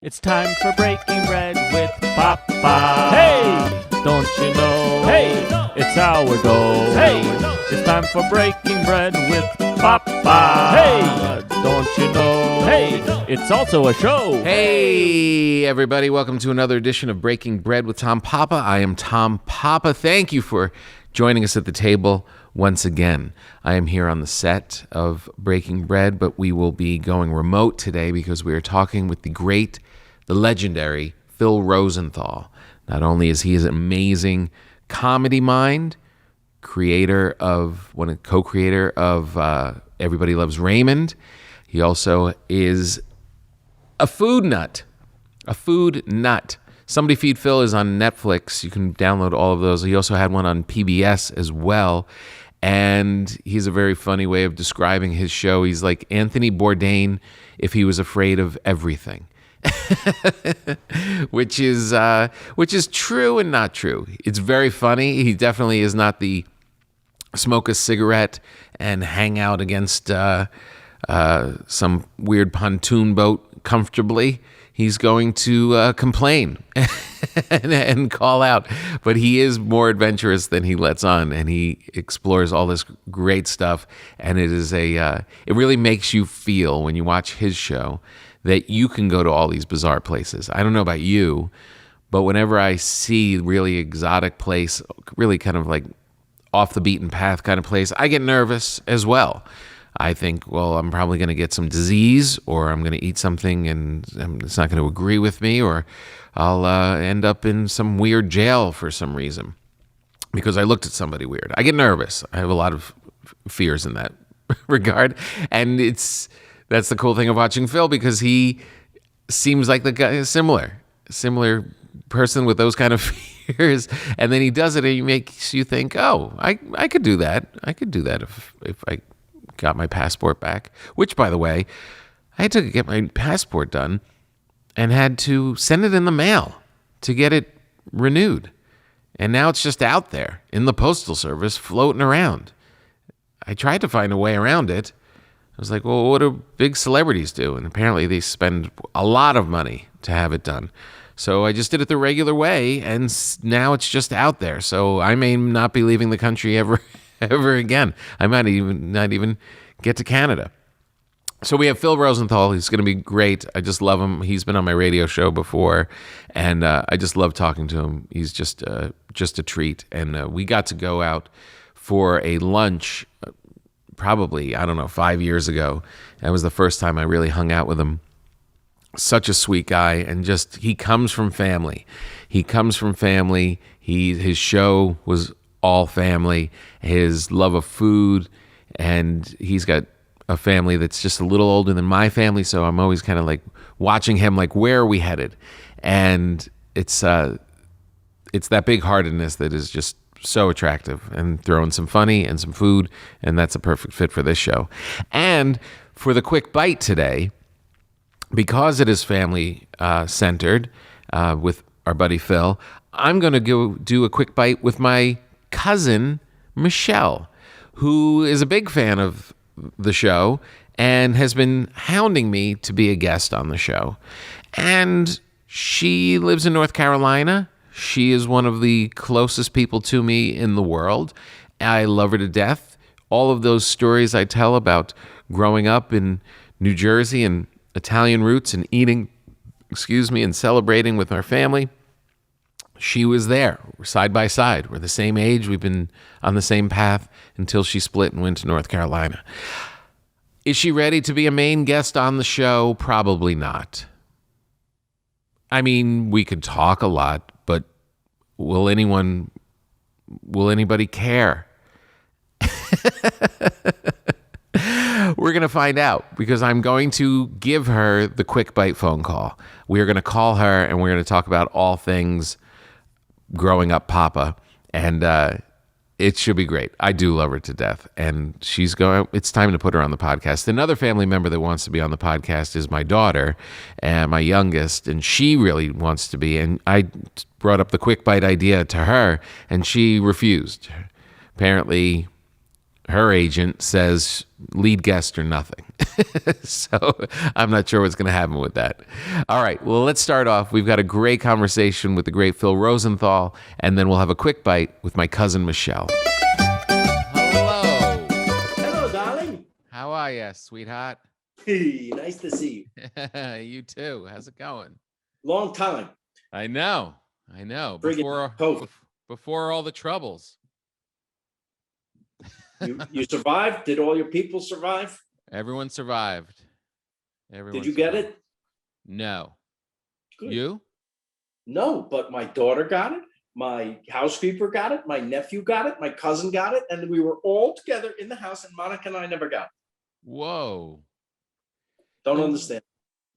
It's time for breaking bread with Papa. Hey, don't you know? Hey, it's sourdough. Hey, it's time for breaking bread with Papa. Hey, don't you know? Hey, it's also a show. Hey, everybody. Welcome to another edition of Breaking Bread with Tom Papa. I am Tom Papa. Thank you for joining us at the table once again. I am here on the set of Breaking Bread, but we will be going remote today because we are talking with the legendary Phil Rosenthal. Not only is he an amazing comedy mind, co-creator of Everybody Loves Raymond, he also is a food nut. Somebody Feed Phil is on Netflix. You can download all of those. He also had one on PBS as well. And he's a very funny way of describing his show. He's like Anthony Bourdain if he was afraid of everything. which is true and not true. It's very funny. He definitely is not the smoke a cigarette and hang out against some weird pontoon boat comfortably. He's going to complain and call out, but he is more adventurous than he lets on, and he explores all this great stuff. And it really makes you feel when you watch his show that you can go to all these bizarre places. I don't know about you, but whenever I see really exotic place, really kind of like off the beaten path kind of place, I get nervous as well. I think, well, I'm probably going to get some disease, or I'm going to eat something and it's not going to agree with me, or I'll end up in some weird jail for some reason because I looked at somebody weird. I get nervous. I have a lot of fears in that regard, and that's the cool thing of watching Phil, because he seems like the guy, similar person with those kind of fears, and then he does it, and he makes you think, oh, I could do that. I could do that if I got my passport back. Which, by the way, I had to get my passport done and had to send it in the mail to get it renewed, and now it's just out there in the postal service floating around. I tried to find a way around it. I was like, well, what do big celebrities do? And apparently they spend a lot of money to have it done. So I just did it the regular way, and now it's just out there. So I may not be leaving the country ever again. I might not even get to Canada. So we have Phil Rosenthal. He's going to be great. I just love him. He's been on my radio show before, and I just love talking to him. He's just a treat. And we got to go out for a lunch probably, 5 years ago. That was the first time I really hung out with him. Such a sweet guy, and he comes from family. His show was all family, his love of food, and he's got a family that's just a little older than my family, so I'm always kind of like watching him, like, where are we headed? And it's that big-heartedness that is just so attractive, and throwing some funny and some food, and that's a perfect fit for this show. And for the quick bite today, because it is family centered with our buddy Phil, I'm going to go do a quick bite with my cousin Michelle, who is a big fan of the show and has been hounding me to be a guest on the show. And she lives in North Carolina. She is one of the closest people to me in the world. I love her to death. All of those stories I tell about growing up in New Jersey and Italian roots and eating, and celebrating with our family, she was there. We're side by side. We're the same age. We've been on the same path until she split and went to North Carolina. Is she ready to be a main guest on the show? Probably not. I mean, we could talk a lot, but will anybody care? We're going to find out, because I'm going to give her the quick bite phone call. We are going to call her, and we're going to talk about all things growing up Papa, and it should be great. I do love her to death, and it's time to put her on the podcast. Another family member that wants to be on the podcast is my daughter, and my youngest, and she really wants to be, and I brought up the quick bite idea to her, and she refused. Apparently her agent says lead guest or nothing. So I'm not sure what's going to happen with that. All right. Well, let's start off. We've got a great conversation with the great Phil Rosenthal, and then we'll have a quick bite with my cousin Michelle. Hello. Hello, darling. How are you, sweetheart? Hey, nice to see you. You too. How's it going? Long time. I know. Friggin' Before all the troubles. You survived? Did all your people survive? Everyone survived. Did you get it? No. Good. You? No, but my daughter got it. My housekeeper got it. My nephew got it. My cousin got it. And we were all together in the house, and Monica and I never got it. Whoa. Don't understand.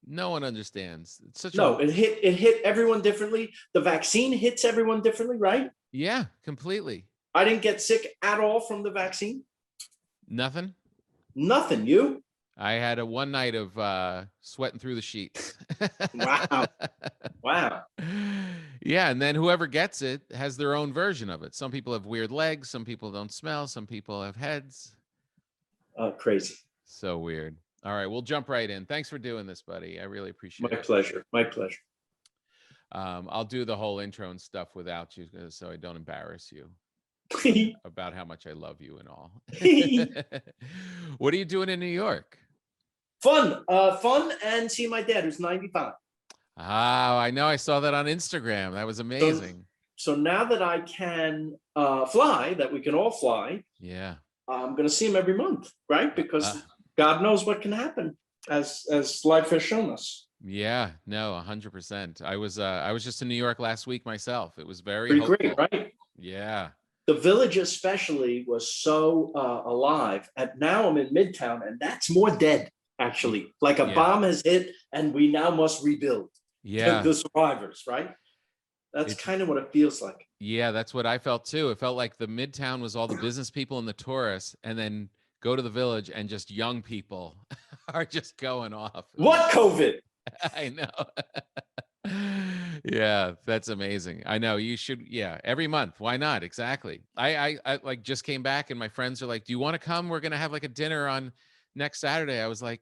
No one understands. It's such it hit everyone differently. The vaccine hits everyone differently, right? Yeah, completely. I didn't get sick at all from the vaccine. Nothing? Nothing. You? I had a one night of sweating through the sheets. Wow. Wow. Yeah, and then whoever gets it has their own version of it. Some people have weird legs, some people don't smell, some people have heads. Crazy. So weird. All right, we'll jump right in. Thanks for doing this, buddy. I really appreciate it. My pleasure. My pleasure. I'll do the whole intro and stuff without you so I don't embarrass you about how much I love you and all. What are you doing in New York? Fun and see my dad who's 95. Oh, I know. I saw that on Instagram. That was amazing. So now that I can fly, that we can all fly, yeah, I'm going to see him every month, right? Because God knows what can happen as life has shown us. Yeah, no, 100%. I was just in New York last week myself. It was very pretty hopeful. great, right? Yeah. The Village especially was so alive. And now I'm in Midtown, and that's more dead, actually. Like a bomb has hit, and we now must rebuild. Yeah. The survivors, right? That's kind of what it feels like. Yeah, that's what I felt too. It felt like the Midtown was all the business people and the tourists, and then go to the Village and just young people are just going off. What COVID? I know. Yeah, that's amazing. I know you should. Yeah, every month. Why not? Exactly. I like just came back and my friends are like, "Do you want to come? We're gonna have like a dinner on next Saturday." I was like,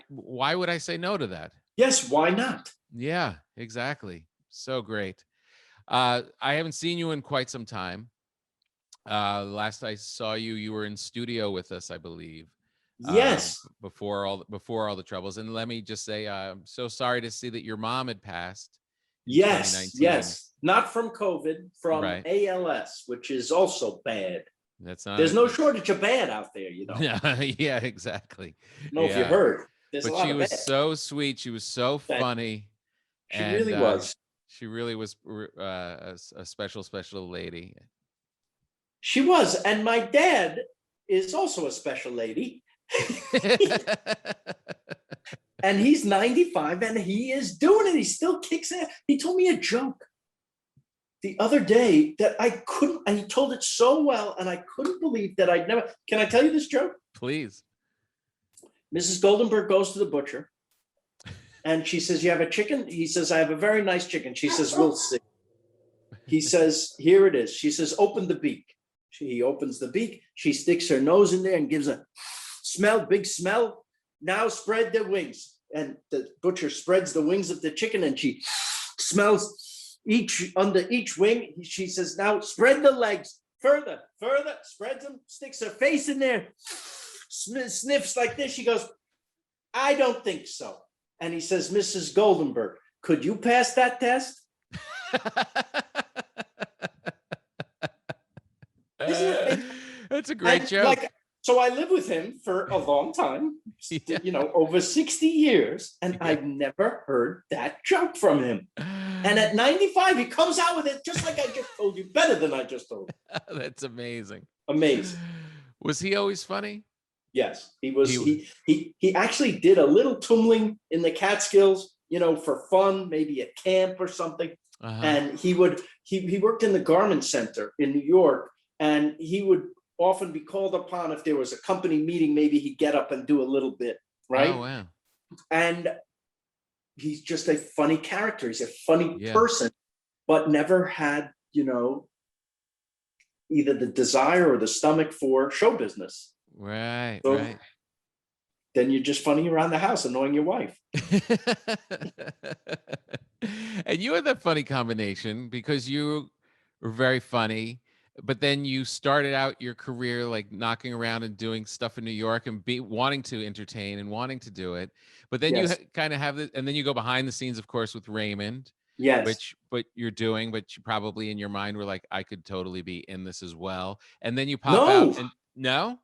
why would I say no to that? Yes, why not? Yeah, exactly. So great. I haven't seen you in quite some time. Last I saw you, you were in studio with us, I believe. Yes. Before all the troubles. And let me just say, I'm so sorry to see that your mom had passed. Yes. Not from COVID, from ALS, which is also bad. That's not. There's no shortage of bad out there, you know. Yeah, exactly. I don't know if you heard. But she was so sweet. She was so funny. She really was. She really was a special lady. She was. And my dad is also a special lady. And he's 95 and he is doing it. He still kicks ass. He told me a joke the other day that I couldn't, and he told it so well, and I couldn't believe that I'd never. Can I tell you this joke? Please. Mrs. Goldenberg goes to the butcher and she says, "You have a chicken?" He says, "I have a very nice chicken." She says, "We'll see." He says, "Here it is." She says, "Open the beak." He opens the beak. She sticks her nose in there and gives a smell, big smell. "Now spread the wings." And the butcher spreads the wings of the chicken and she smells under each wing. She says, "Now spread the legs further, spreads them, sticks her face in there, sniffs like this." She goes, "I don't think so." And he says, "Mrs. Goldenberg, could you pass that test?" That's a great joke. So I lived with him for a long time, over 60 years, and I've never heard that joke from him. And at 95, he comes out with it just like I just told you, better than I just told you. That's amazing. Amazing. Was he always funny? Yes, he was. He actually did a little tumbling in the Catskills, for fun, maybe at camp or something. And he worked in the garment center in New York, and he would often be called upon if there was a company meeting. Maybe he'd get up and do a little bit, right? Oh, wow. And he's just a funny character. He's a funny person, but never had, either the desire or the stomach for show business. Right, So right. then you're just funny around the house, annoying your wife. And you had that funny combination because you were very funny, but then you started out your career like knocking around and doing stuff in New York and wanting to entertain and wanting to do it. But then Yes. you kind of have this, and then you go behind the scenes, of course, with Raymond, Yes. but you're doing, but you probably in your mind were like, I could totally be in this as well. And then you pop No. out and no.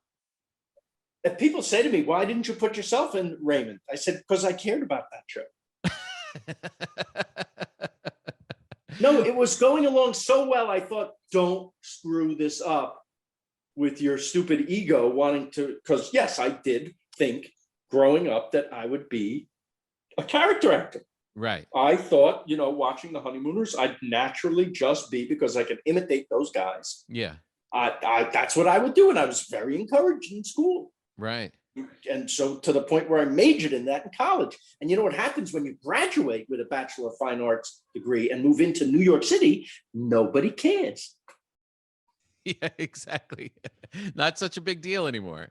And people say to me, why didn't you put yourself in Raymond? I said, because I cared about that show. No, it was going along so well. I thought, don't screw this up with your stupid ego wanting to, because yes, I did think growing up that I would be a character actor. Right. I thought, watching The Honeymooners, I'd naturally just be, because I could imitate those guys. Yeah. That's what I would do. And I was very encouraged in school. Right. And so to the point where I majored in that in college. And you know what happens when you graduate with a Bachelor of Fine Arts degree and move into New York City? Nobody cares. Yeah, exactly. Not such a big deal anymore.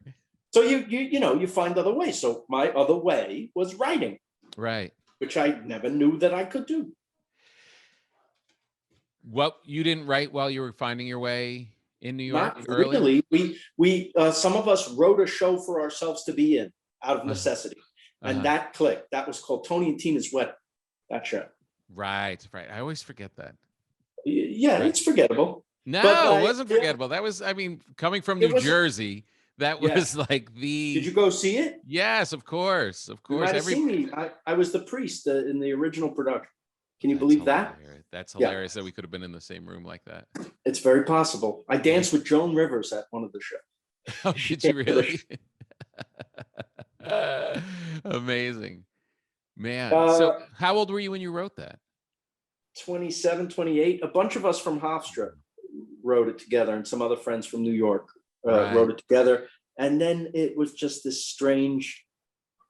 So you find other ways. So my other way was writing. Right. Which I never knew that I could do. What, you didn't write while you were finding your way in New York? Not early? really. We some of us wrote a show for ourselves to be in out of necessity. And that clicked. That was called Tony and Tina's Wedding. That show. Right. I always forget that. Yeah, right. It's forgettable. No, but, it wasn't forgettable. That was, coming from New Jersey, that was like the. Did you go see it? Yes, of course. Of You course. might have seen me. I was the priest in the original production. Can you believe that? That's hilarious that we could have been in the same room like that. It's very possible. I danced with Joan Rivers at one of the shows. Oh, did you really? Amazing. Man. So how old were you when you wrote that? 27, 28. A bunch of us from Hofstra wrote it together, and some other friends from New York wrote it together. And then it was just this strange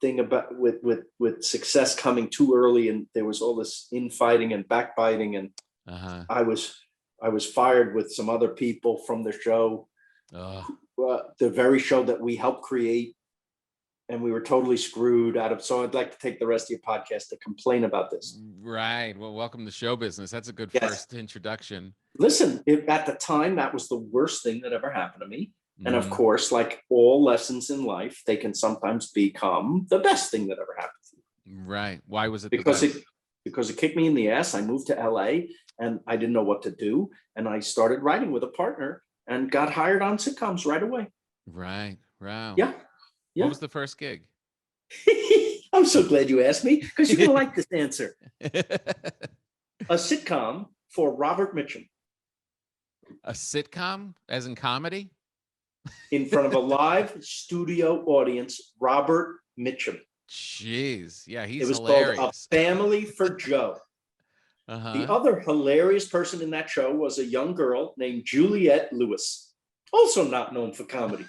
thing about with success coming too early, and there was all this infighting and backbiting, and I was fired with some other people from the show, the very show that we helped create, and we were totally screwed out of. So I'd like to take the rest of your podcast to complain about this. Right. Well, welcome to show business. That's a good first introduction. Listen, at the time, that was the worst thing that ever happened to me. And of course, like all lessons in life, they can sometimes become the best thing that ever happened to you. Right. Why was it? Because it kicked me in the ass. I moved to LA and I didn't know what to do. And I started writing with a partner and got hired on sitcoms right away. Right. Wow. Yeah. What was the first gig? I'm so glad you asked me, because you're going to like this answer. A sitcom for Robert Mitchum. A sitcom, as in comedy? In front of a live studio audience, Robert Mitchum. Jeez. Yeah, he's hilarious. It was hilarious. called A Family for Joe. The other hilarious person in that show was a young girl named Juliette Lewis, also not known for comedy.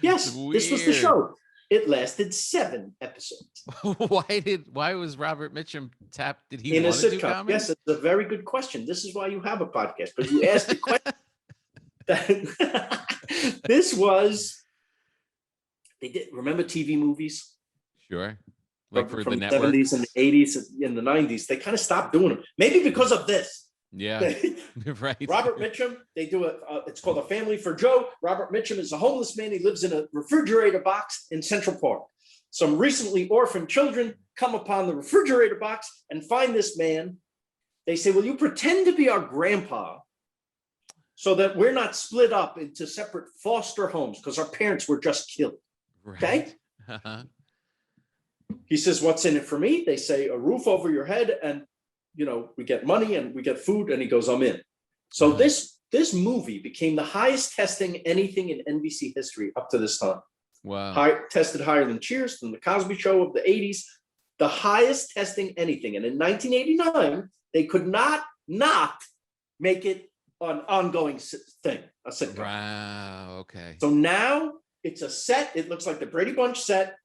Yes, this was the show. It lasted 7 episodes. Why was Robert Mitchum tapped? Did he want to do comedy? Yes, it's a very good question. This is why you have a podcast, because you asked the question. This was, they did, remember TV movies? Sure. Like for from the network? 70s and the 80s and the 90s. They kind of stopped doing them. Maybe because of this. Yeah, right. Robert Mitchum, they do it's called A Family for Joe. Robert Mitchum is a homeless man. He lives in a refrigerator box in Central Park. Some recently orphaned children come upon the refrigerator box and find this man. They say, will you pretend to be our grandpa so that we're not split up into separate foster homes because our parents were just killed? Okay? He says, what's in it for me? They say, a roof over your head, and we get money and we get food. And he goes, I'm in. So this movie became the highest testing anything in NBC history up to this time. Wow. Tested higher than Cheers, than the Cosby Show of the 80s, the highest testing anything. And in 1989, they could not make it an ongoing thing, a sitcom. Wow. Okay. So now it's a set. It looks like the Brady Bunch set.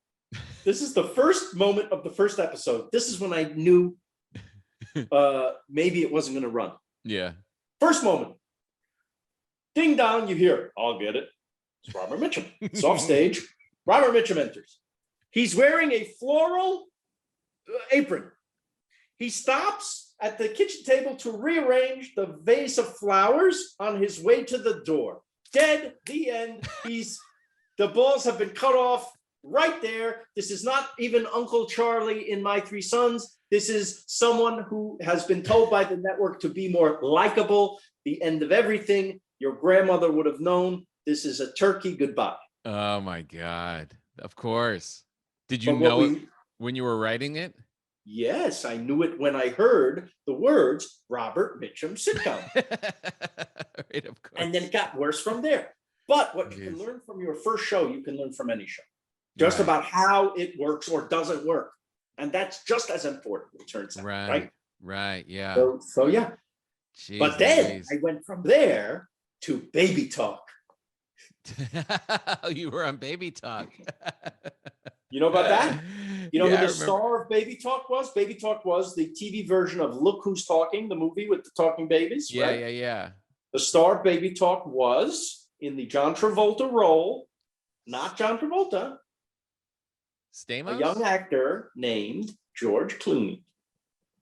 This is the first moment of the first episode. This is when I knew maybe it wasn't going to run. Yeah. First moment. Ding dong, you hear, I'll get it. It's Robert Mitchum. It's off stage. Robert Mitchum enters. He's wearing a floral apron. He stops at the kitchen table to rearrange the vase of flowers on his way to the door. Dead, the end. The balls have been cut off right there. This is not even Uncle Charlie in My Three Sons. This is someone who has been told by the network to be more likable. The end of everything. Your grandmother would have known. This is a turkey goodbye. Oh my God. Of course. Did you know it when you were writing it? Yes, I knew it when I heard the words Robert Mitchum sitcom. Right, of course. And then it got worse from there. But what you can learn from your first show, you can learn from any show. Just about how it works or doesn't work. And that's just as important, it turns out. Right. Yeah. So yeah. Jeez, but then I went from there to Baby Talk. You were on Baby Talk. You know about that? You know who the star of Baby Talk was? Baby Talk was the TV version of Look Who's Talking, the movie with the talking babies. Yeah, right? yeah. The star of Baby Talk was in the John Travolta role, not John Travolta, Stamos? a young actor named George Clooney.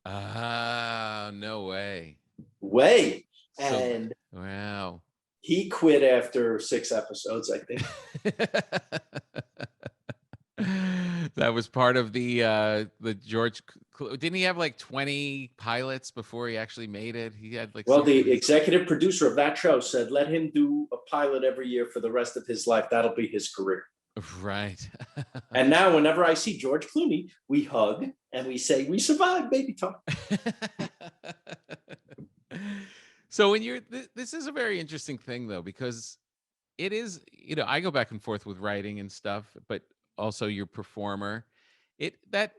Ah, no way. And wow. He quit after 6 episodes, I think. That was part of the George. Didn't he have like 20 pilots before he actually made it? He had like. Well, the executive producer of that show said, "Let him do a pilot every year for the rest of his life. That'll be his career." Right. And now, whenever I see George Clooney, we hug and we say, "We survived, Baby Talk." So when this is a very interesting thing though, because it is, I go back and forth with writing and stuff, but also your performer. That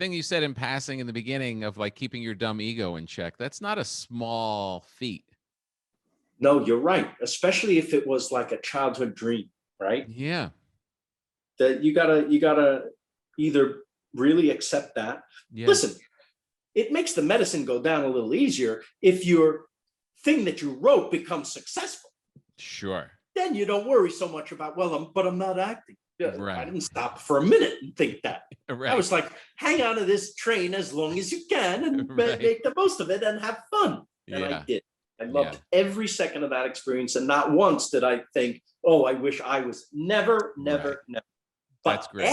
thing you said in passing in the beginning of like keeping your dumb ego in check, that's not a small feat. No, you're right. Especially if it was like a childhood dream, right? Yeah. That you gotta either really accept that. Yeah. Listen, it makes the medicine go down a little easier if your thing that you wrote becomes successful. Sure. Then you don't worry so much about, but I'm not acting. Right. I didn't stop for a minute and think that. Right. I was like, hang on to this train as long as you can and make the most of it and have fun. And I did. I loved every second of that experience. And not once did I think, oh, I wish I was never. But that's great.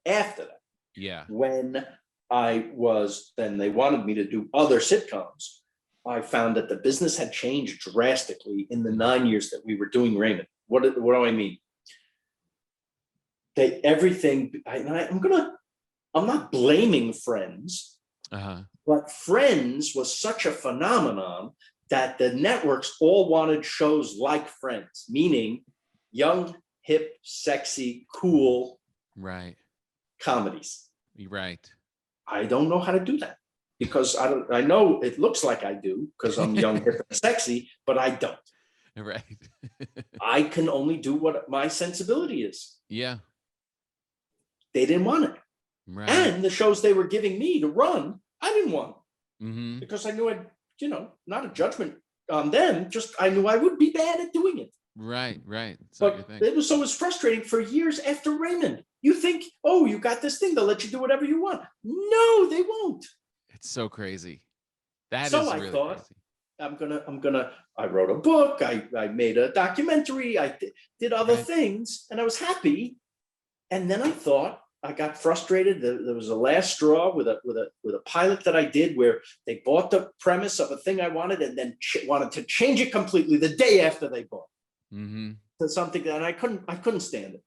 After that, yeah. When then they wanted me to do other sitcoms. I found that the business had changed drastically in the 9 years that we were doing Raymond. What do I mean? I'm not blaming Friends, but Friends was such a phenomenon that the networks all wanted shows like Friends, meaning young, hip, sexy, cool, comedies. Right. I don't know how to do that because I know it looks like I do because I'm young, hip, and sexy, but I don't. Right. I can only do what my sensibility is. Yeah. They didn't want it. Right. And the shows they were giving me to run, I didn't want because I knew not a judgment on them, just I knew I would be bad at doing it. Right. But it was frustrating for years after Raymond. You think, oh, you got this thing, they'll let you do whatever you want. No, they won't. It's so crazy. I thought, crazy. I wrote a book, I made a documentary, I did other things, and I was happy. And then I thought, I got frustrated. There was a last straw with a pilot that I did where they bought the premise of a thing I wanted and then wanted to change it completely the day after they bought to something that I couldn't stand it.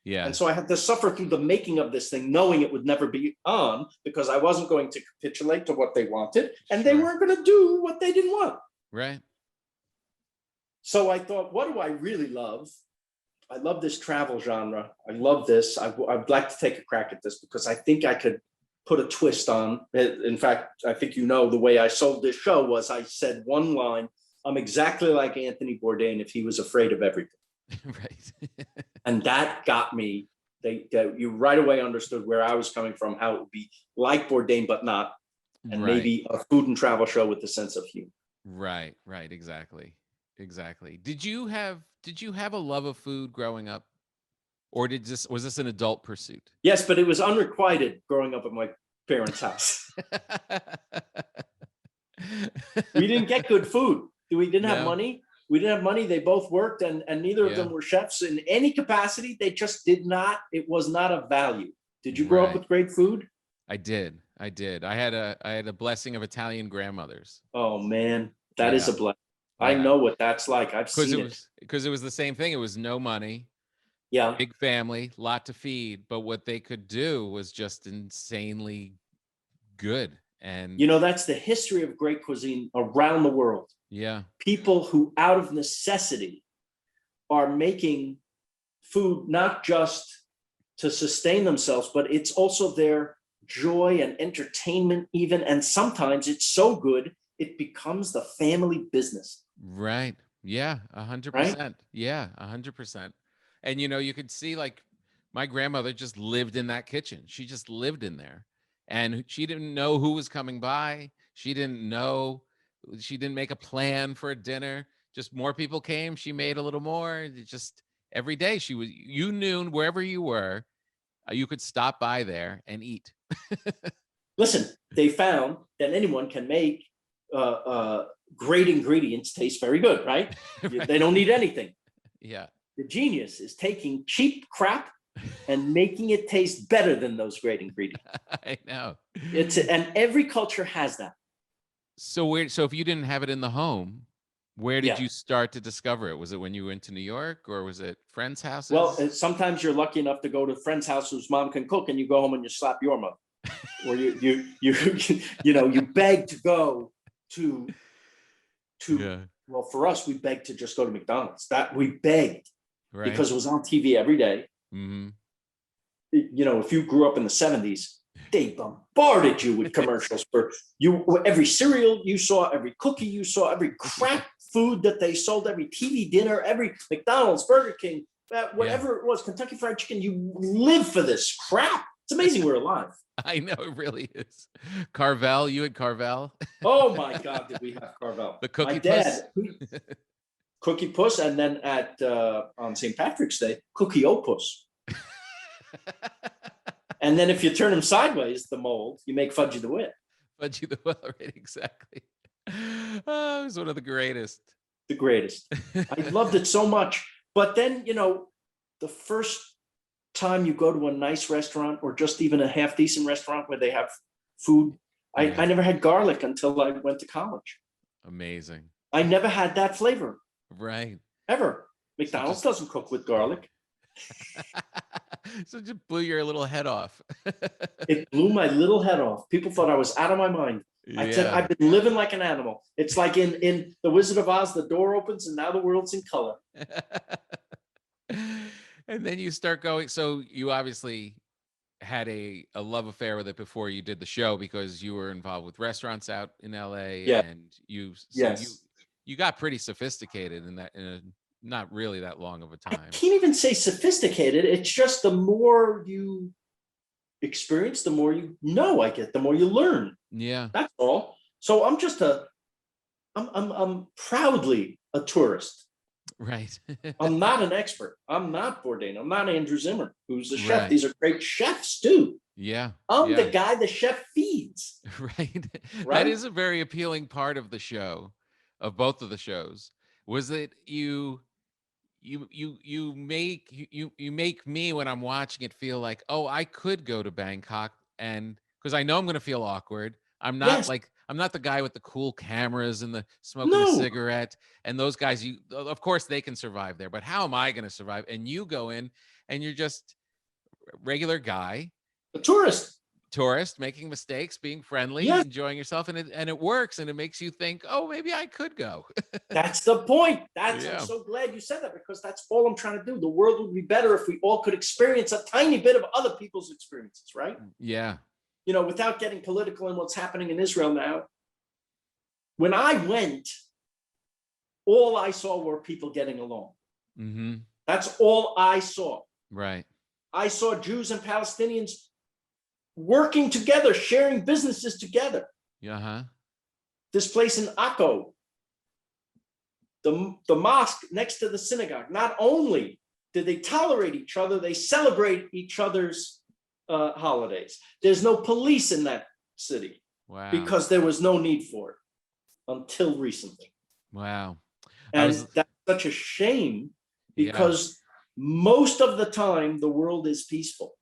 Yeah. And so I had to suffer through the making of this thing, knowing it would never be on because I wasn't going to capitulate to what they wanted and they weren't going to do what they didn't want. Right. So I thought, what do I really love? I love this travel genre. I love this. I'd like to take a crack at this because I think I could put a twist on it. In fact, I think the way I sold this show was I said one line, I'm exactly like Anthony Bourdain if he was afraid of everything. Right. And that got me. You right away understood where I was coming from, how it would be like Bourdain, but not. And maybe a food and travel show with a sense of humor. Right, exactly. Exactly. Did you have a love of food growing up, or was this an adult pursuit? Yes, but it was unrequited growing up at my parents' house. We didn't get good food. We didn't have No. money. We didn't have money. They both worked, and neither of them were chefs in any capacity. They just did not. It was not a value. Did you grow up with great food? I did. I did. I had a blessing of Italian grandmothers. Oh man, that is a blessing. I Yeah. know what that's like. I've seen it. Because it was the same thing. It was no money, Yeah. big family, lot to feed, but what they could do was just insanely good. And You know, that's the history of great cuisine around the world. yeah, People who, out of necessity, are making food not just to sustain themselves, but it's also their joy and entertainment, even. And sometimes it's so good, it becomes the family business. right. Yeah, 100%. Yeah, 100%. And you could see like my grandmother just lived in that kitchen. She just lived in there. And she didn't know who was coming by. She didn't make a plan for a dinner. Just more people came, she made a little more. Just every day you knew wherever you were, you could stop by there and eat. Listen, they found that anyone can make great ingredients taste very good, right? Right. They don't need anything. Yeah. The genius is taking cheap crap and making it taste better than those great ingredients. I know. And every culture has that. So if you didn't have it in the home, where did you start to discover it? Was it when you went to New York, or was it friends' houses? Well, sometimes you're lucky enough to go to a friend's house whose mom can cook, and you go home and you slap your mother, or you beg to go to. Well, for us, we begged to just go to McDonald's. That we begged because it was on TV every day. Mm-hmm. If you grew up in the 70s, they bombarded you with commercials for every cereal you saw, every cookie you saw, every crap food that they sold, every TV dinner, every McDonald's, Burger King, whatever it was, Kentucky Fried Chicken. You live for this crap. It's amazing we're alive. I know, it really is. Carvel, you had Carvel? Oh my God, did we have Carvel? The Cookie My Puss? dad, Cookie Puss, and then on St. Patrick's Day, Cookie Opus. And then if you turn them sideways, the mold, you make Fudgy the Wit. Fudgy the Wit, right, exactly. Oh, it was one of the greatest. The greatest. I loved it so much. But then, the first time you go to a nice restaurant, or just even a half decent restaurant where they have food, I never had garlic until I went to college. Amazing. I never had that flavor. Right. Ever. McDonald's doesn't cook with garlic. So it just blew your little head off. It blew my little head off. People thought I was out of my mind. I said, I've been living like an animal. It's like in The Wizard of Oz, the door opens and now the world's in color. And then you start going. So you obviously had a love affair with it before you did the show, because you were involved with restaurants out in LA. Yeah. And you got pretty sophisticated in a not really that long of a time. I can't even say sophisticated. It's just the more you experience, the more you know, the more you learn. Yeah. That's all. So I'm just I'm proudly a tourist. Right. I'm not an expert. I'm not Bourdain. I'm not Andrew Zimmern, who's the chef. Right. These are great chefs too. Yeah. I'm the guy the chef feeds. Right. That is a very appealing part of the show, of both of the shows, was that you make me, when I'm watching it, feel like, oh, I could go to Bangkok, and because I know I'm going to feel awkward. I'm not I'm not the guy with the cool cameras and the smoking a cigarette, and those guys, of course they can survive there, but how am I going to survive? And you go in and you're just a regular guy, a tourist making mistakes, being friendly, enjoying yourself, and it works, and it makes you think, oh, maybe I could go. That's the point. I'm so glad you said that, because that's all I'm trying to do. The world would be better if we all could experience a tiny bit of other people's experiences, right? Yeah. Without getting political in what's happening in Israel now. When I went, all I saw were people getting along. Mm-hmm. That's all I saw. Right. I saw Jews and Palestinians working together, sharing businesses together. Uh-huh. This place in Akko, the mosque next to the synagogue. Not only did they tolerate each other, they celebrate each other's holidays. There's no police in that city. Wow. Because there was no need for it until recently. Wow. And that's such a shame, because most of the time the world is peaceful.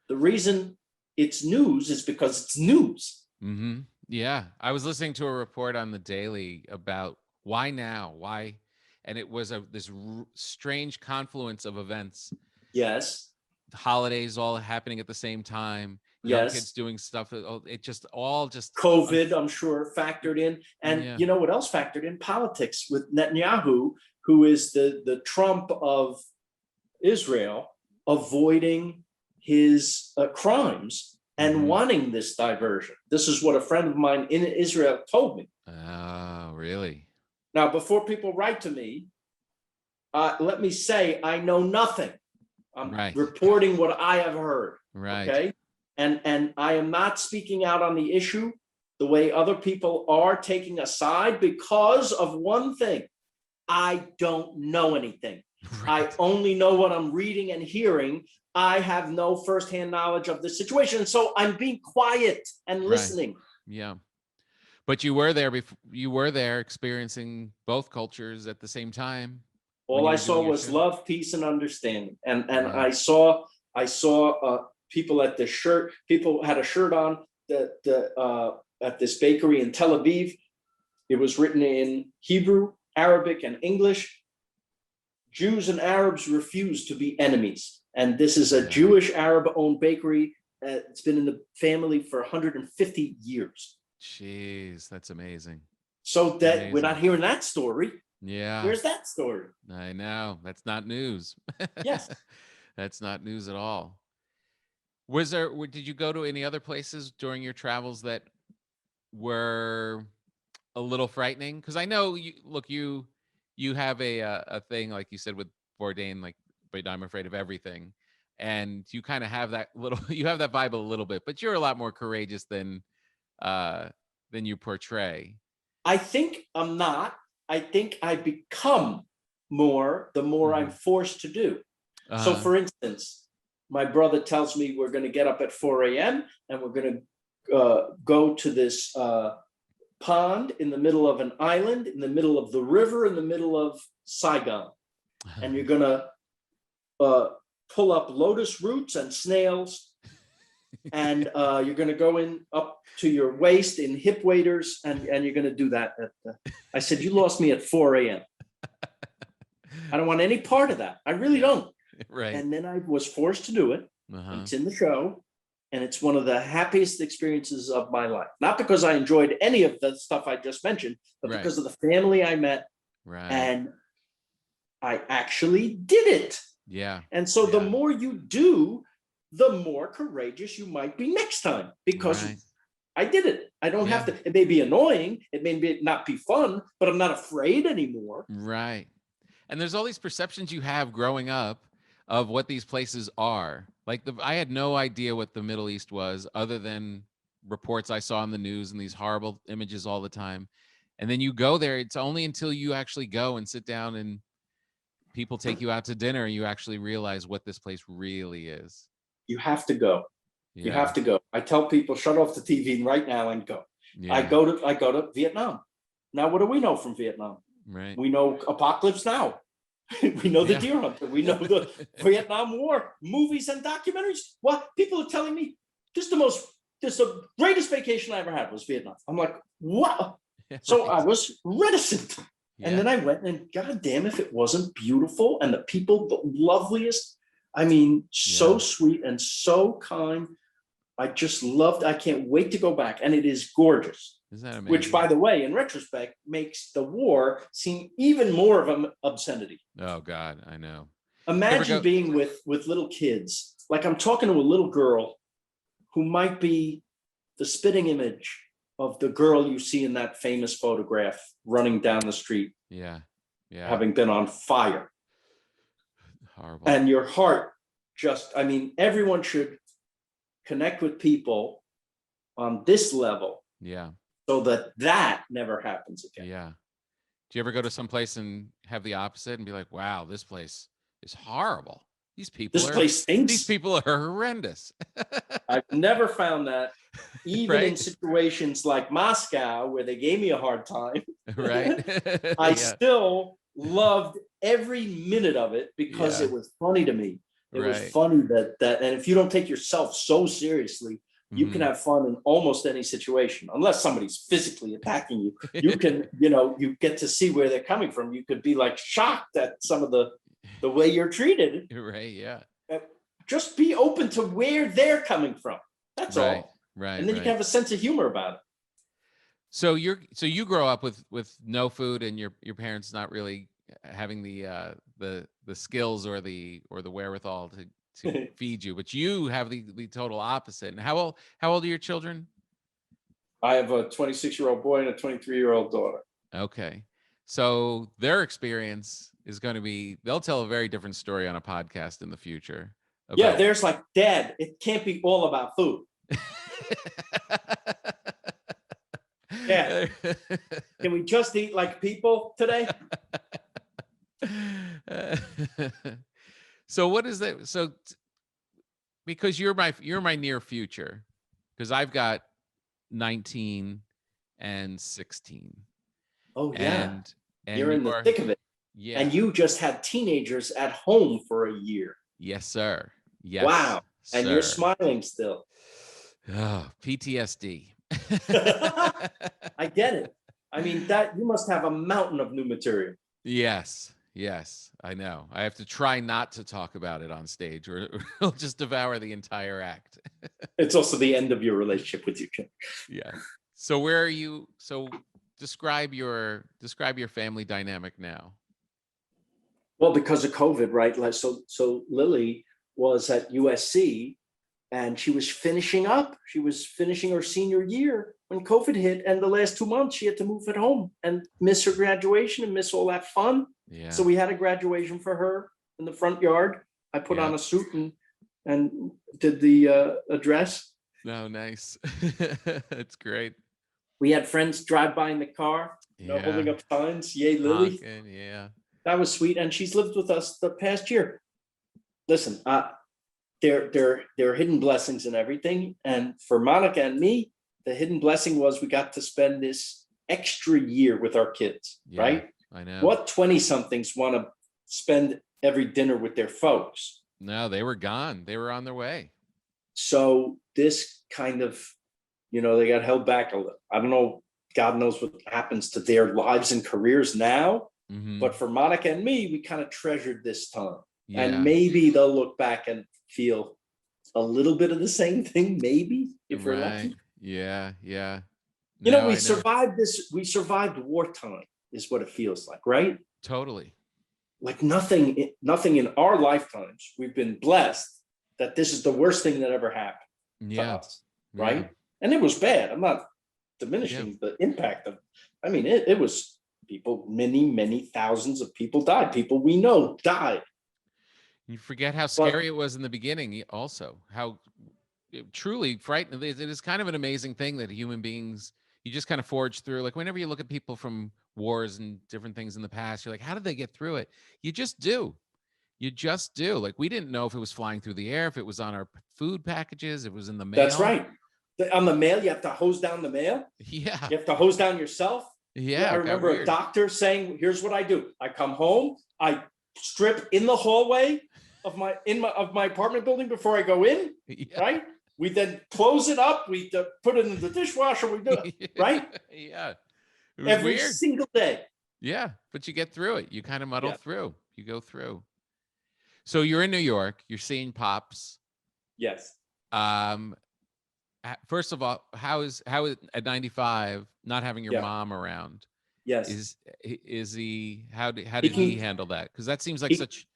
The reason it's news is because it's news. Mm-hmm. Yeah. I was listening to a report on the Daily about why now, why, and it was this strange confluence of events. Yes. The holidays all happening at the same time. Young kids doing stuff. It just COVID, I'm sure, factored in. And you know what else factored in? Politics with Netanyahu, who is the Trump of Israel, avoiding his crimes and wanting this diversion. This is what a friend of mine in Israel told me. Oh, really? Now, before people write to me, let me say I know nothing. I'm reporting what I have heard. Right. Okay. And I am not speaking out on the issue the way other people are, taking a side because of one thing. I don't know anything. Right. I only know what I'm reading and hearing. I have no firsthand knowledge of the situation. So I'm being quiet and listening. Yeah. But you were there before, you were there experiencing both cultures at the same time. All I saw was love, peace, and understanding. And I saw people at the shirt. People had a shirt on at this bakery in Tel Aviv. It was written in Hebrew, Arabic, and English. Jews and Arabs refuse to be enemies. And this is a Jewish Arab-owned bakery. It's been in the family for 150 years. Jeez, that's amazing. So that we're not hearing that story. Yeah. Where's that story? I know. That's not news. Yes. That's not news at all. Did you go to any other places during your travels that were a little frightening? Because I know you have a thing, like you said, with Bourdain, like, but I'm afraid of everything. And you kind of have that you have that vibe a little bit, but you're a lot more courageous than you portray. I think I'm not. I think I become more the more I'm forced to do. So for instance, my brother tells me we're going to get up at 4 a.m. and we're going to go to this pond in the middle of an island, in the middle of the river, in the middle of Saigon. And you're going to pull up lotus roots and snails. And you're going to go in up to your waist in hip waders, and you're going to do that. I said, you lost me at 4 a.m. I don't want any part of that. I really don't. Right. And then I was forced to do it. It's in the show, and it's one of the happiest experiences of my life. Not because I enjoyed any of the stuff I just mentioned, but because of the family I met. Right. And I actually did it. Yeah. And so the more you do, the more courageous you might be next time, because I did it. I don't have to. It may be annoying. It may not be fun, but I'm not afraid anymore. Right. And there's all these perceptions you have growing up of what these places are. Like I had no idea what the Middle East was, other than reports I saw in the news and these horrible images all the time. And then you go there. It's only until you actually go and sit down and people take you out to dinner and you actually realize what this place really is. You have to go. You have to go. I tell people, shut off the TV right now and go. I go to Vietnam. Now, what do we know from Vietnam? Right. We know Apocalypse Now. We know the Deer Hunter. We know the Vietnam War movies and documentaries. What people are telling me, this is the greatest vacation I ever had was Vietnam. I'm like, what? So I was reticent. And then I went, and God damn, if it wasn't beautiful, and the people, the loveliest. I mean, so sweet and so kind. I just loved. I can't wait to go back, and it is gorgeous. Isn't that amazing? Which, by the way, in retrospect, makes the war seem even more of an obscenity. Oh God, I know. Imagine being with little kids. Like, I'm talking to a little girl who might be the spitting image of the girl you see in that famous photograph running down the street. Yeah. Having been on fire. Horrible. And your heart everyone should connect with people on this level. Yeah. So that never happens again. Yeah. Do you ever go to some place and have the opposite and be like, wow, this place is horrible. These This place these stinks. people are horrendous. I've never found that, even in Right? situations like Moscow, where they gave me a hard time. Right? I Yeah. still loved every minute of it because Yeah. it was funny to me. It was Right. funny that, and if you don't take yourself so seriously, you can Mhm. have fun in almost any situation, unless somebody's physically attacking you. You can, you get to see where they're coming from. You could be like shocked at some of the way you're treated. Right. Yeah. Just be open to where they're coming from. That's Right. all. Right. And then you can have a sense of humor about it. So you grow up with no food, and your parents not really having the skills or the wherewithal to feed you, but you have the total opposite. And how old are your children? I have a 26-year-old boy and a 23-year-old daughter. Okay. So their experience is going to be, they'll tell a very different story on a podcast in the future. Yeah, About there's like, Dad, it can't be all about food. Yeah. Can we just eat like people today? So what is that? So because you're my near future, because I've got 19 and 16. Oh, yeah. And You're in the thick of it. Yeah. And you just had teenagers at home for a year. Yes, sir. Yes. Wow. And sir. you're smiling still. Oh, PTSD. I get it. I mean, that you must have a mountain of new material. Yes, I know. I have to try not to talk about it on stage, or it'll just devour the entire act. It's also the end of your relationship with your kid. Yeah. So where are you? So describe your family dynamic now. Well, because of COVID, right? Like, so Lily was at USC and she was finishing up. She was finishing her senior year when COVID hit. And the last 2 months, she had to move at home and miss her graduation and miss all that fun. Yeah. So we had a graduation for her in the front yard. I put on a suit and did the address. Oh, nice. That's great. We had friends drive by in the car, holding up signs. Yay, Lily. Yeah. That was sweet. And she's lived with us the past year. Listen, there are hidden blessings in everything. And for Monica and me, the hidden blessing was we got to spend this extra year with our kids, right? I know. What 20-somethings want to spend every dinner with their folks? No, they were gone. They were on their way. So this kind of, they got held back a little. I don't know. God knows what happens to their lives and careers now. Mm-hmm. But for Monica and me, we kind of treasured this time. Yeah. And maybe they'll look back and feel a little bit of the same thing, maybe, if we're lucky. Yeah. We survived this. We survived wartime, is what it feels like, right? Totally. Like nothing in our lifetimes. We've been blessed that this is the worst thing that ever happened to us, right? Yeah. And it was bad. I'm not diminishing the impact of. I mean, it was people. Many thousands of people died. People we know died. You forget how scary it was in the beginning. Also, how truly frightening. It is kind of an amazing thing that human beings, you just kind of forge through. Like whenever you look at people from wars and different things in the past, you're like, how did they get through it? You just do. Like we didn't know if it was flying through the air, if it was on our food packages, if it was in the mail. That's right. On the mail, you have to hose down the mail. Yeah. You have to hose down yourself. Yeah. I remember a doctor saying, here's what I do. I come home, I strip in the hallway of my apartment building before I go in, right? We then close it up. We put it in the dishwasher. We do it, right? Yeah. Every single day. Yeah, but you get through it. You kind of muddle through. You go through. So you're in New York. You're seeing Pops. Yes. First of all, how is at 95 not having your mom around? Yes. Is he? How did he handle that? Because that seems like such.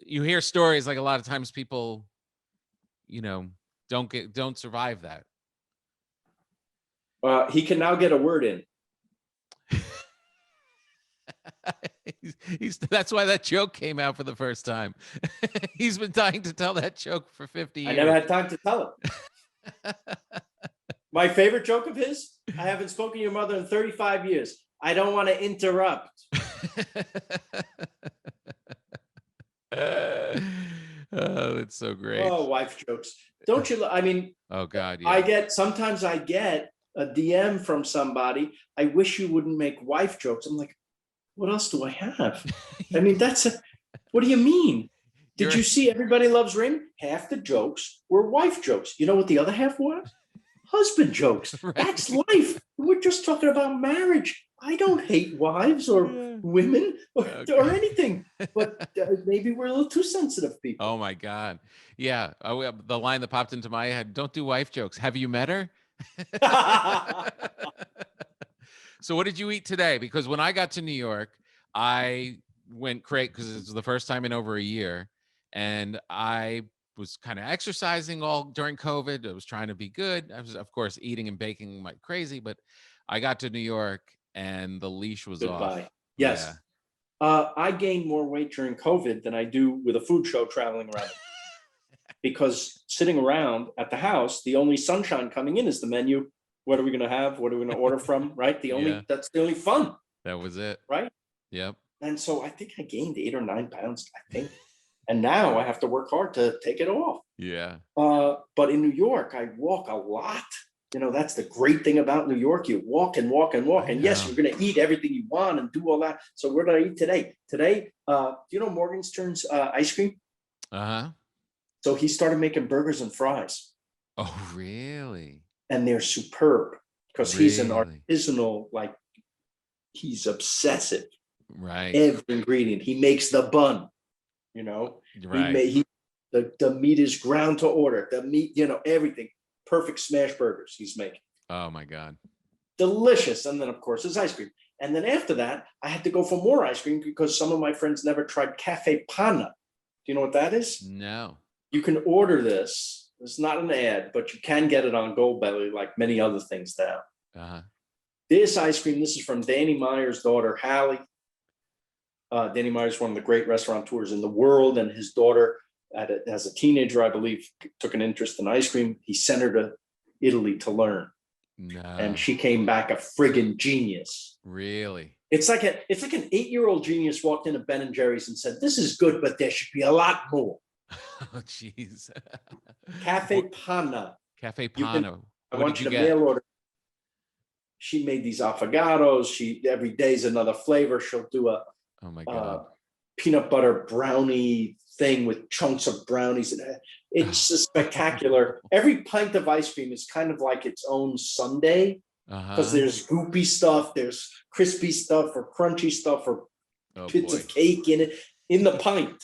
You hear stories like a lot of times people, don't survive that. He can now get a word in. That's why that joke came out for the first time. He's been dying to tell that joke for 50 years. I never had time to tell it. My favorite joke of his, I haven't spoken to your mother in 35 years. I don't want to interrupt. Oh, that's so great. Oh, wife jokes. Don't you? I mean, Oh God, yeah. sometimes I get a DM from somebody. I wish you wouldn't make wife jokes. I'm like, what else do I have? I mean, what do you mean? Did you see Everybody Loves Raymond? Half the jokes were wife jokes. You know what the other half was? Husband jokes. Right. That's life. We're just talking about marriage. I don't hate wives or women or anything, but maybe we're a little too sensitive people. Oh my God. Yeah. The line that popped into my head, don't do wife jokes. Have you met her? So what did you eat today? Because when I got to New York, I went crazy because it was the first time in over a year. And I was kind of exercising all during COVID. I was trying to be good. I was, of course, eating and baking like crazy, but I got to New York and the leash was Goodbye. off. Yes. Yeah. I gained more weight during COVID than I do with a food show traveling around. Because sitting around at the house, the only sunshine coming in is the menu. What are we going to have? What are we going to order from? Right? That's the only fun. That was it. Right? Yep. And so I think I gained 8 or 9 pounds, I think. And now I have to work hard to take it off. Yeah. But in New York, I walk a lot. You know, that's the great thing about New York. You walk and walk and walk. And yes, you're going to eat everything you want and do all that. So what did I eat today? Today, do you know Morgenstern's ice cream? Uh-huh. So he started making burgers and fries. Oh, really? And they're superb because he's an artisanal, like he's obsessive. Right. Every ingredient. He makes the bun, you know. Right. The meat is ground to order. The meat, you know, everything. Perfect smash burgers he's making. Oh my God. Delicious. And then of course his ice cream. And then after that, I had to go for more ice cream because some of my friends never tried cafe panna. Do you know what that is? No. You can order this. It's not an ad, but you can get it on Goldbelly like many other things now. Uh-huh. This ice cream, this is from Danny Meyer's daughter, Hallie. Danny Meyer is one of the great restaurateurs in the world, and his daughter, as a teenager, I believe, took an interest in ice cream. He sent her to Italy to learn, and she came back a friggin' genius. Really? It's like an 8-year-old genius walked into Ben and Jerry's and said, "This is good, but there should be a lot more." Oh, jeez. Cafe Panna. Cafe Panna. I want you to mail order. She made these affogatos. Every day's another flavor. She'll do a oh my God. Peanut butter brownie thing with chunks of brownies. It's spectacular. Every pint of ice cream is kind of like its own sundae because there's goopy stuff, there's crispy stuff or crunchy stuff or bits of cake in it in the pint,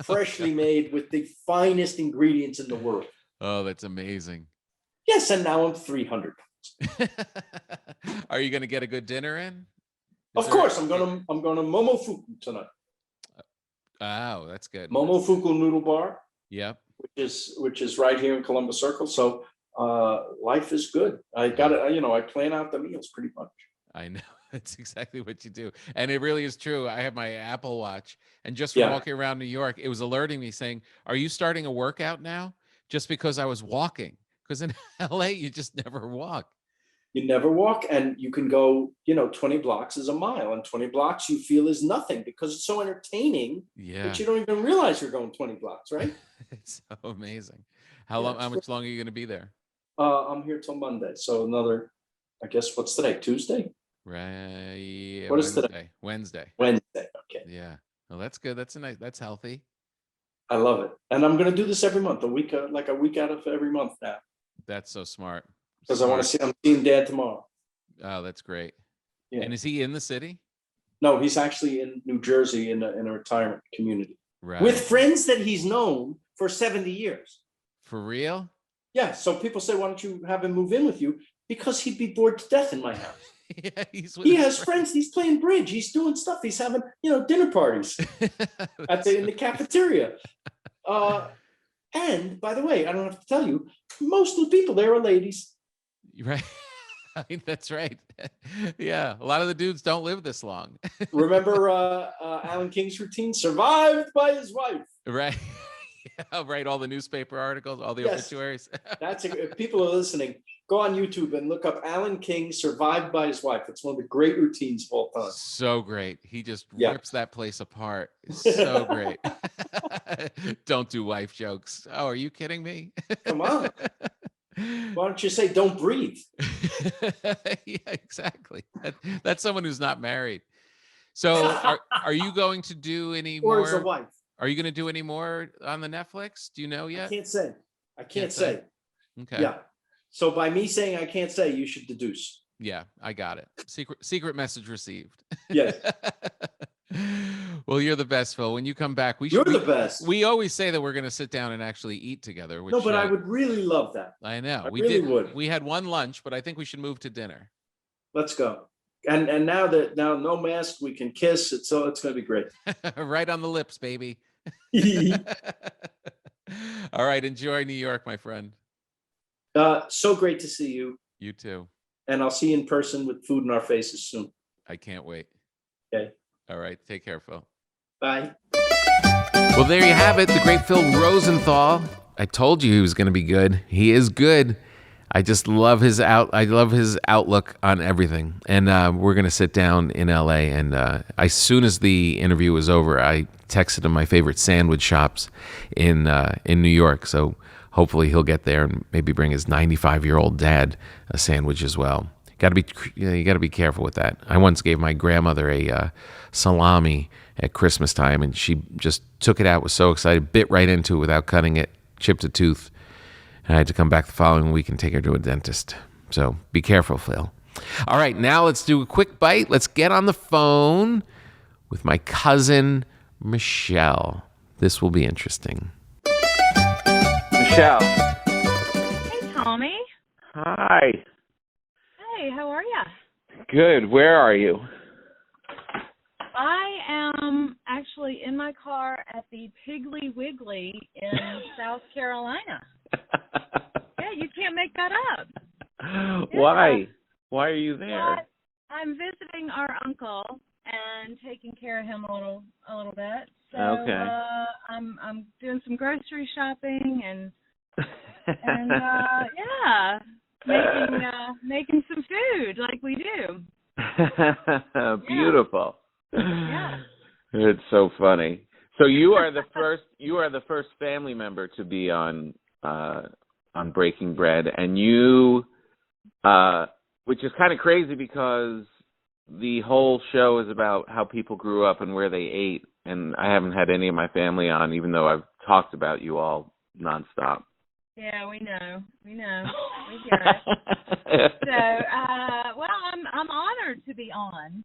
freshly made with the finest ingredients in the world. Oh, that's amazing. Yes, and now I'm 300 pounds. Are you going to get a good dinner in? Of course, I'm gonna Momofuku tonight. Oh, that's good. Momofuku Noodle Bar. Yep. Which is right here in Columbus Circle. So life is good. I got it. You know, I plan out the meals pretty much. I know. That's exactly what you do. And it really is true. I have my Apple Watch, and just from walking around New York, it was alerting me saying, "Are you starting a workout now?" Just because I was walking. Because in LA, you just never walk. You never walk, and you can go, 20 blocks is a mile, and 20 blocks you feel is nothing because it's so entertaining that you don't even realize you're going 20 blocks, right? It's so amazing. How much longer are you going to be there? I'm here till Monday. So another, I guess, what's today? Tuesday? Right. Yeah, what is today? Wednesday. Okay. Yeah. Well, that's good. That's healthy. I love it. And I'm going to do this every month, a week out of every month now. That's so smart. Because I'm seeing Dad tomorrow. Oh, that's great. Yeah. And is he in the city? No, he's actually in New Jersey in a retirement community. Right. With friends that he's known for 70 years. For real? Yeah. So people say, why don't you have him move in with you? Because he'd be bored to death in my house. Yeah, he has friends. He's playing bridge. He's doing stuff. He's having, dinner parties in the cafeteria. And by the way, I don't have to tell you, most of the people there are ladies. Right. I mean, that's right. Yeah. A lot of the dudes don't live this long. Remember Alan King's routine? Survived by his wife. Right. Yeah, right. All the newspaper articles, all the obituaries. If people are listening, go on YouTube and look up Alan King survived by his wife. It's one of the great routines of all time. So great. He just Yeah. rips that place apart. It's so great. Don't do wife jokes. Oh, are you kidding me? Come on. Why don't you say don't breathe? Yeah, exactly. That's someone who's not married. So are you going to do any Or as a more? wife. Are you going to do any more on the Netflix? Do you know yet? I can't say. Okay. Yeah. So by me saying I can't say, you should deduce. Yeah, I got it. Secret message received. Yes. Well, you're the best, Phil. When you come back, You're the best. We always say that we're going to sit down and actually eat together. Which, no, but I would really love that. I know. We really would. We had one lunch, but I think we should move to dinner. Let's go. And now no mask, we can kiss. It's going to be great. Right on the lips, baby. All right. Enjoy New York, my friend. So great to see you. You too. And I'll see you in person with food in our faces soon. I can't wait. Okay. All right. Take care, Phil. Bye. Well, there you have it. The great Phil Rosenthal. I told you he was going to be good. He is good. I just love his outlook on everything. And we're going to sit down in LA. And as soon as the interview was over, I texted him my favorite sandwich shops in New York. So hopefully he'll get there and maybe bring his 95-year-old dad a sandwich as well. You got to be careful with that. I once gave my grandmother a salami at Christmas time, and she just took it out, was so excited, bit right into it without cutting it, chipped a tooth. And I had to come back the following week and take her to a dentist. So be careful, Phil. All right, now let's do a quick bite. Let's get on the phone with my cousin, Michelle. This will be interesting. Michelle. Hey, Tommy. Hi. Hey, how are you? Good. Where are you? I am actually in my car at the Piggly Wiggly in South Carolina. Yeah, you can't make that up. Why? Why are you there? But I'm visiting our uncle and taking care of him a little bit. So Okay. I'm doing some grocery shopping and yeah, making some food like we do. Beautiful. Yeah. It's so funny. So you are the first family member to be on Breaking Bread, and you which is kind of crazy because the whole show is about how people grew up and where they ate, and I haven't had any of my family on, even though I've talked about you all nonstop. Yeah, we know. We get it. So, well, I'm honored to be on.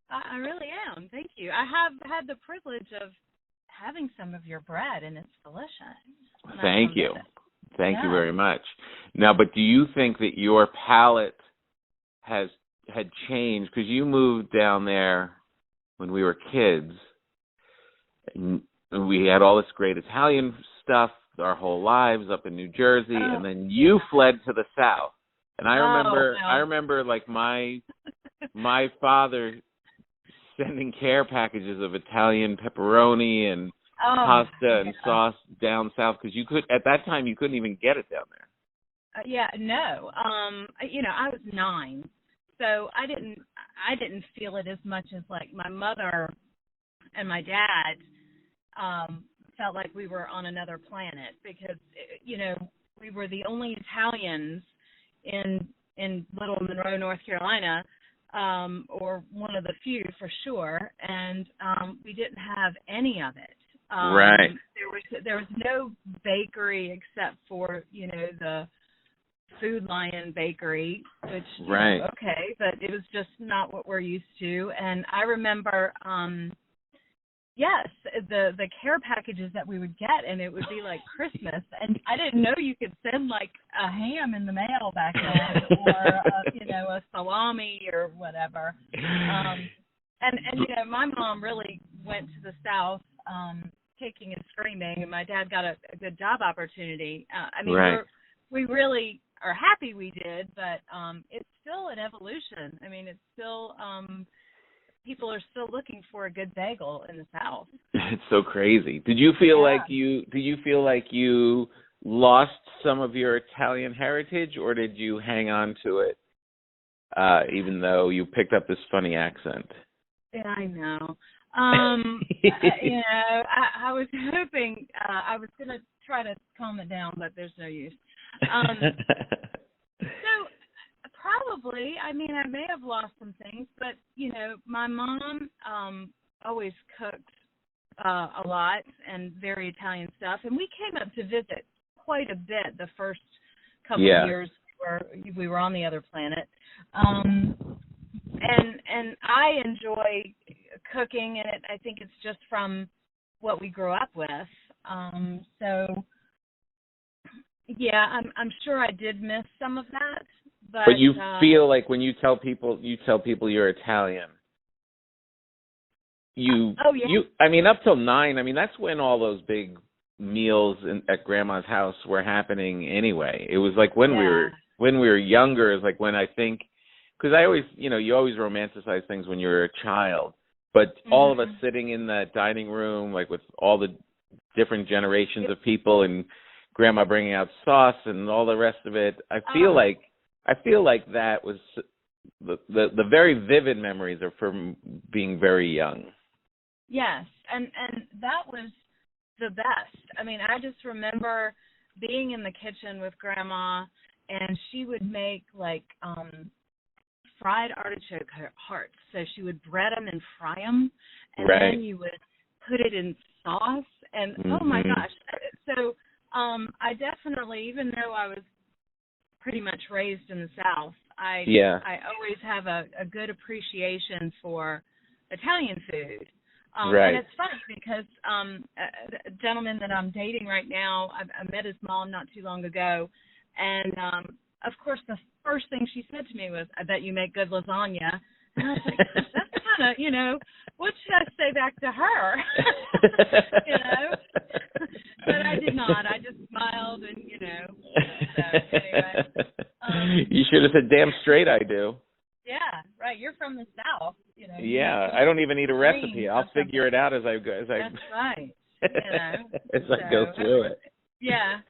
I really am. Thank you. I have had the privilege of having some of your bread, and it's delicious. Thank you. Thank you very much. Now, but do you think that your palate had changed? Because you moved down there when we were kids, and we had all this great Italian stuff our whole lives up in New Jersey, and then you fled to the South. And I remember like my father sending care packages of Italian pepperoni and pasta and sauce down south, because at that time you couldn't even get it down there. No. I was 9, so I didn't feel it as much as like my mother and my dad felt like we were on another planet, because we were the only Italians in Little Monroe, North Carolina, or one of the few for sure, and we didn't have any of it. Right. There was no bakery except for the Food Lion Bakery, which right. Okay, but it was just not what we're used to. And I remember, yes, the care packages that we would get, and it would be like Christmas, and I didn't know you could send like a ham in the mail back then, or a salami or whatever. And my mom really went to the South, kicking and screaming, and my dad got a good job opportunity. Right. We really are happy we did, but it's still an evolution. I mean, it's still people are still looking for a good bagel in the South. It's so crazy. Did you feel like you lost some of your Italian heritage, or did you hang on to it, even though you picked up this funny accent? Yeah, I know. I was hoping I was going to try to calm it down, but there's no use. So probably, I mean, I may have lost some things, but, my mom always cooked a lot and very Italian stuff. And we came up to visit quite a bit the first couple of years we were on the other planet. And I enjoy cooking, and I think it's just from what we grew up with. So, yeah, I'm sure I did miss some of that. But you feel like when you tell people you're Italian, I mean, up till 9, I mean, that's when all those big meals at Grandma's house were happening anyway. It was like when we were younger, is like when I think, because I always, you always romanticize things when you're a child, but all of us sitting in that dining room, like with all the different generations of people and Grandma bringing out sauce and all the rest of it, I feel like that was the very vivid memories are from being very young. Yes, and that was the best. I mean, I just remember being in the kitchen with Grandma, and she would make like fried artichoke hearts. So she would bread them and fry them, and then you would put it in sauce. And oh my gosh! So I definitely, even though I was pretty much raised in the South, I always have a good appreciation for Italian food. And it's funny because a gentleman that I'm dating right now, I met his mom not too long ago, and of course the first thing she said to me was, "I bet you make good lasagna." And I was like, that's kind of, what should I say back to her? But I did not. I just smiled and, so anyway. You should have said, damn straight I do. Yeah, right. You're from the South, Yeah, I don't even need a recipe. I'll figure it out as I go. That's right. As I go through it. Yeah.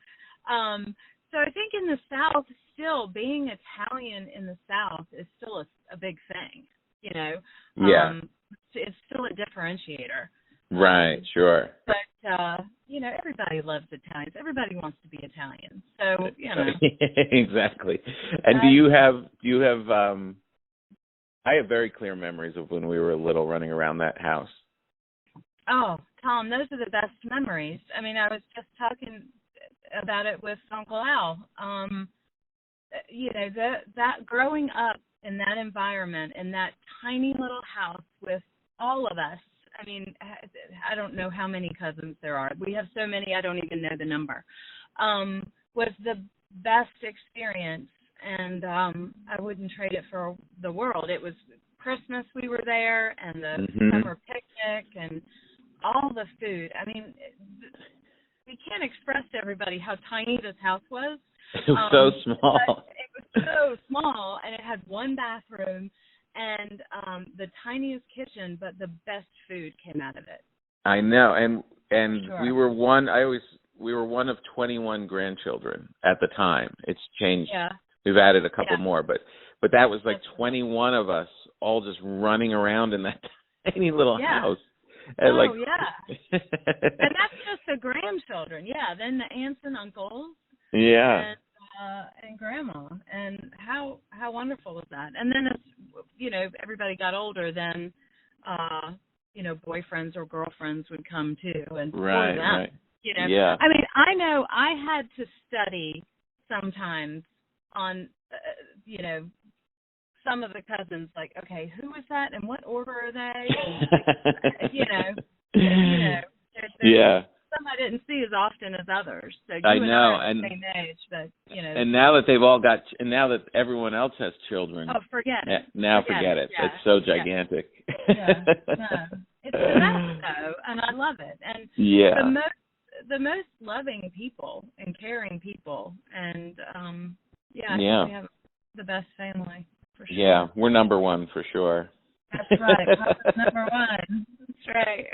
So I think in the South, still being Italian in the South is still a big thing. It's still a differentiator. Right. Sure. But everybody loves Italians. Everybody wants to be Italian. So Exactly. And do you have? I have very clear memories of when we were little running around that house. Oh, Tom, those are the best memories. I mean, I was just talking about it with Uncle Al. That growing up in that environment, in that tiny little house with all of us. I mean, I don't know how many cousins there are. We have so many, I don't even know the number. Was the best experience, and I wouldn't trade it for the world. It was Christmas, we were there, and the summer picnic, and all the food. I mean, we can't express to everybody how tiny this house was. It was so small. It was so small, and it had one bathroom and the tiniest kitchen, but the best food came out of it. I know, and Sure. we were one of 21 grandchildren at the time. It's changed. Yeah. We've added a couple more, but that was like 21 of us all just running around in that tiny little house. And and that's just the grandchildren. Yeah, then the aunts and uncles. Yeah. And grandma, and how wonderful was that? And then as everybody got older, then boyfriends or girlfriends would come too, and right. Yeah. I mean, I know I had to study sometimes on some of the cousins, like, okay, who is that and what order are they? And, yeah. Some I didn't see as often as others. So I know, and the same age, but And now that they've all got, and now that everyone else has children, forget it. Forget it. Yeah. It's so gigantic. Yeah. No. It's the best though, and I love it. And the most loving people and caring people, and I think we have the best family for sure. Yeah, we're number one for sure. That's right. Papa's number one. That's right.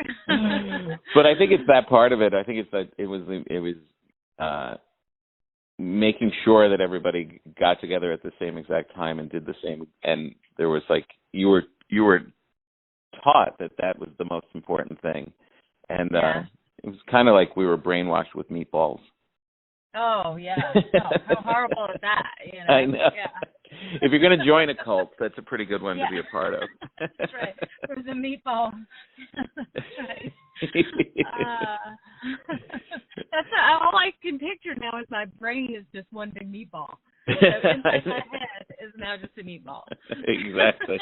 But I think it's that part of it. I think it's that it was making sure that everybody got together at the same exact time and did the same. And there was like, you were taught that was the most important thing. And it was kind of like we were brainwashed with meatballs. Oh, yeah. Oh, how horrible is that? You know? I know. Yeah. If you're going to join a cult, that's a pretty good one to be a part of. That's right. There's a meatball. That's right. All I can picture now is my brain is just one big meatball. So inside my head is now just a meatball. Exactly.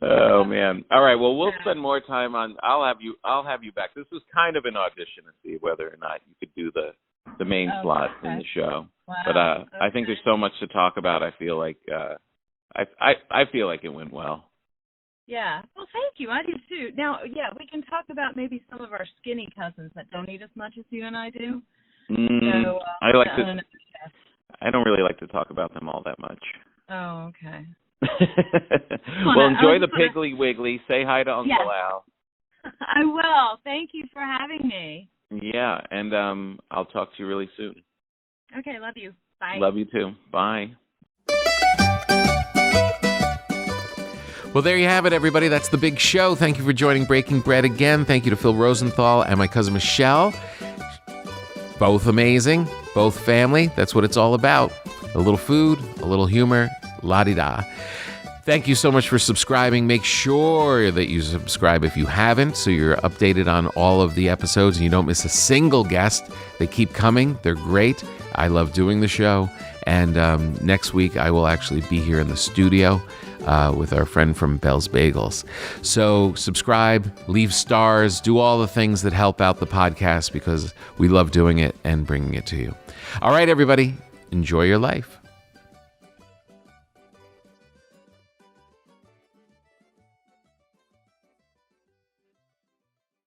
Oh man. All right. Well, we'll spend more time on. I'll have you back. This was kind of an audition to see whether or not you could do the main slot in the show. Wow. But I think there's so much to talk about. I feel like I feel like it went well. Yeah. Well, thank you. I do too. Now, we can talk about maybe some of our skinny cousins that don't eat as much as you and I do. So, I don't really like to talk about them all that much. Oh, okay. Well, enjoy the Piggly Wiggly. Say hi to Uncle Al. I will. Thank you for having me. Yeah, and I'll talk to you really soon. Okay, love you. Bye. Love you too. Bye. Well, there you have it, everybody. That's the big show. Thank you for joining Breaking Bread again. Thank you to Phil Rosenthal and my cousin Michelle. Both amazing, both family. That's what it's all about. A little food, a little humor, la-di-da. Thank you so much for subscribing. Make sure that you subscribe if you haven't, so you're updated on all of the episodes and you don't miss a single guest. They keep coming. They're great. I love doing the show. And next week, I will actually be here in the studio with our friend from Bell's Bagels. So subscribe, leave stars, do all the things that help out the podcast because we love doing it and bringing it to you. All right, everybody, enjoy your life.